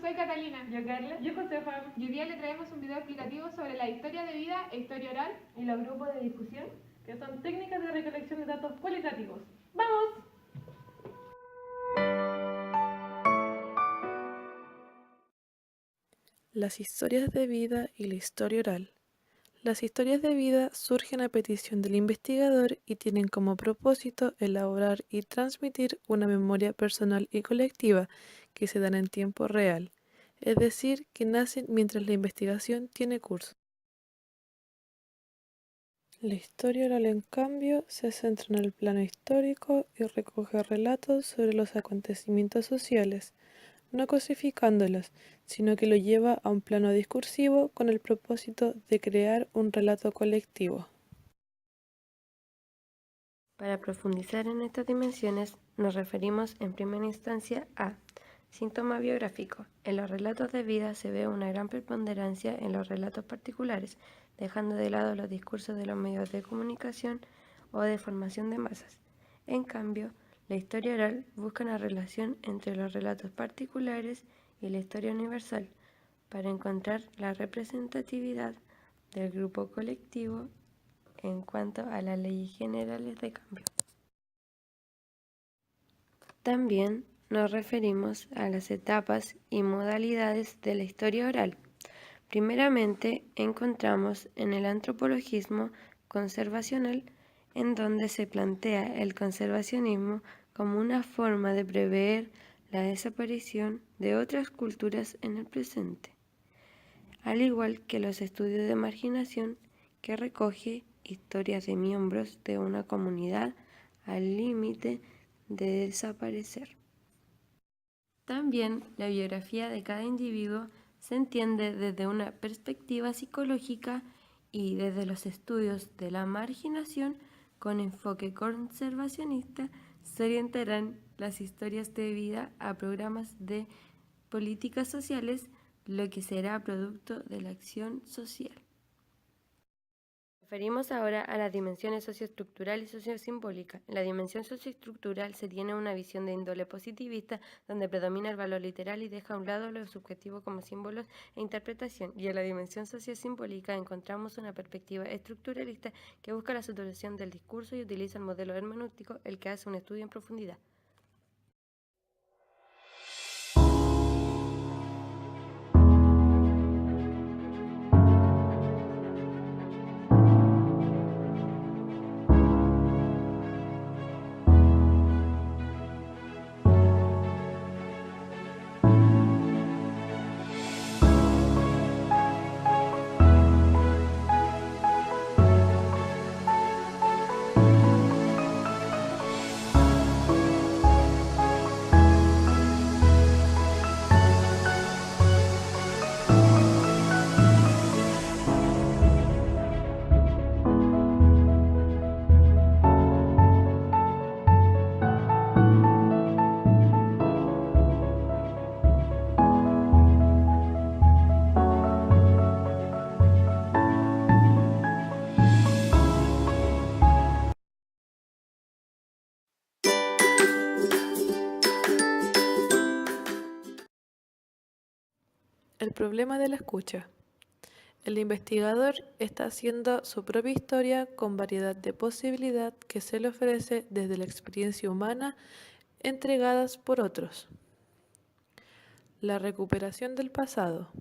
Soy Catalina. Yo Carla. Yo Josefa. Y hoy día le traemos un video explicativo sobre la historia de vida e historia oral Y los grupos de discusión, que son técnicas de recolección de datos cualitativos. ¡Vamos! Las historias de vida y la historia oral. Las historias de vida surgen a petición del investigador y tienen como propósito elaborar y transmitir una memoria personal y colectiva que se dan en tiempo real, es decir, que nacen mientras la investigación tiene curso. La historia oral, en cambio, se centra en el plano histórico y recoge relatos sobre los acontecimientos sociales, no cosificándolos, sino que lo lleva a un plano discursivo con el propósito de crear un relato colectivo. Para profundizar en estas dimensiones, nos referimos en primera instancia a síntoma biográfico. En los relatos de vida se ve una gran preponderancia en los relatos particulares, dejando de lado los discursos de los medios de comunicación o de formación de masas. En cambio, la historia oral busca una relación entre los relatos particulares y la historia universal, para encontrar la representatividad del grupo colectivo en cuanto a las leyes generales de cambio. También nos referimos a las etapas y modalidades de la historia oral. Primeramente, encontramos en el antropologismo conservacional, en donde se plantea el conservacionismo como una forma de prever la desaparición de otras culturas en el presente, al igual que los estudios de marginación, que recoge historias de miembros de una comunidad al límite de desaparecer. También la biografía de cada individuo se entiende desde una perspectiva psicológica y desde los estudios de la marginación con enfoque conservacionista se orientarán las historias de vida a programas de políticas sociales, lo que será producto de la acción social. Nos referimos ahora a las dimensiones socioestructural y sociosimbólica. En la dimensión socioestructural se tiene una visión de índole positivista, donde predomina el valor literal y deja a un lado lo subjetivo como símbolos e interpretación. Y en la dimensión sociosimbólica encontramos una perspectiva estructuralista que busca la saturación del discurso y utiliza el modelo hermenéutico, el que hace un estudio en profundidad. El problema de la escucha. El investigador está haciendo su propia historia con variedad de posibilidad que se le ofrece desde la experiencia humana entregadas por otros. La recuperación del pasado.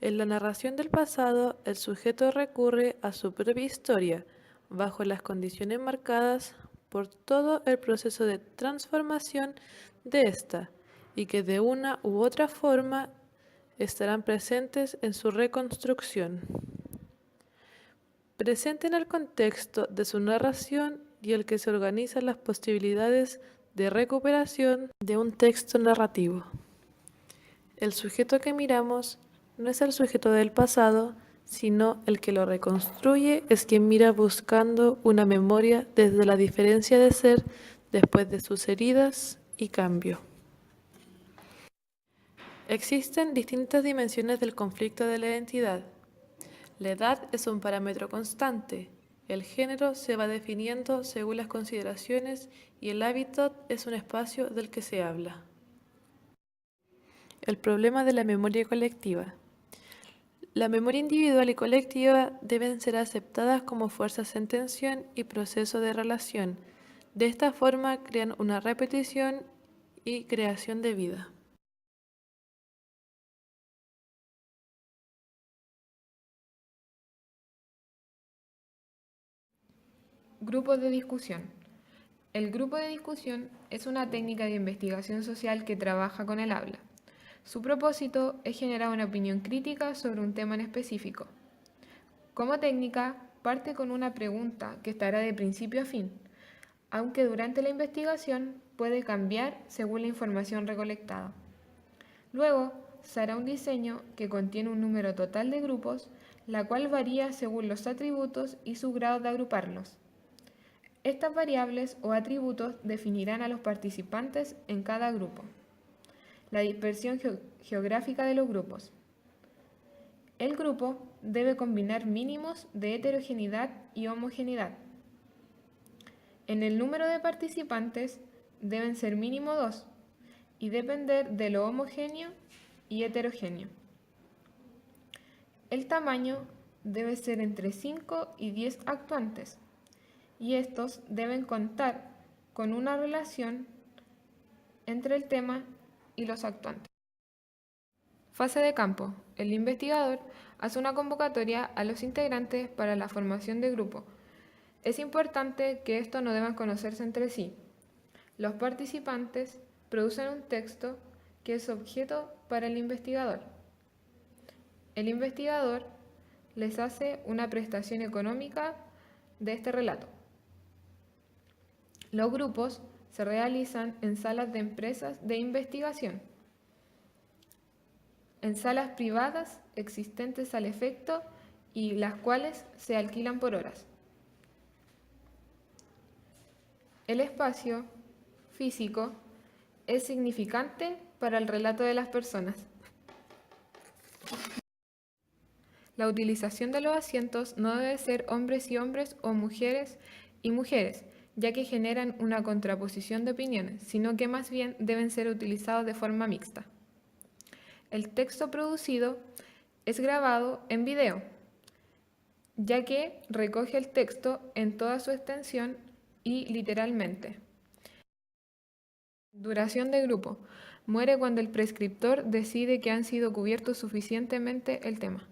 En la narración del pasado, el sujeto recurre a su propia historia, bajo las condiciones marcadas por todo el proceso de transformación de ésta, y que de una u otra forma estarán presentes en su reconstrucción. Presente en el contexto de su narración y el que se organizan las posibilidades de recuperación de un texto narrativo. El sujeto que miramos no es el sujeto del pasado, sino el que lo reconstruye es quien mira buscando una memoria desde la diferencia de ser después de sus heridas y cambio. Existen distintas dimensiones del conflicto de la identidad. La edad es un parámetro constante. El género se va definiendo según las consideraciones y el hábitat es un espacio del que se habla. El problema de la memoria colectiva. La memoria individual y colectiva deben ser aceptadas como fuerzas en tensión y proceso de relación. De esta forma crean una repetición y creación de vida. Grupos de discusión. El grupo de discusión es una técnica de investigación social que trabaja con el habla. Su propósito es generar una opinión crítica sobre un tema en específico. Como técnica, parte con una pregunta que estará de principio a fin, aunque durante la investigación puede cambiar según la información recolectada. Luego, se hará un diseño que contiene un número total de grupos, la cual varía según los atributos y su grado de agruparlos. Estas variables o atributos definirán a los participantes en cada grupo. La dispersión geográfica de los grupos. El grupo debe combinar mínimos de heterogeneidad y homogeneidad. En el número de participantes deben ser mínimo 2 y depender de lo homogéneo y heterogéneo. El tamaño debe ser entre 5 y 10 actuantes, y estos deben contar con una relación entre el tema y los actuantes. Fase de campo. El investigador hace una convocatoria a los integrantes para la formación de grupo. Es importante que estos no deban conocerse entre sí. Los participantes producen un texto que es objeto para el investigador. El investigador les hace una prestación económica de este relato. Los grupos se realizan en salas de empresas de investigación, en salas privadas existentes al efecto y las cuales se alquilan por horas. El espacio físico es significante para el relato de las personas. La utilización de los asientos no debe ser hombres y hombres o mujeres y mujeres, ya que generan una contraposición de opiniones, sino que más bien deben ser utilizados de forma mixta. El texto producido es grabado en video, ya que recoge el texto en toda su extensión y literalmente. Duración de grupo. Muere cuando el prescriptor decide que han sido cubiertos suficientemente el tema.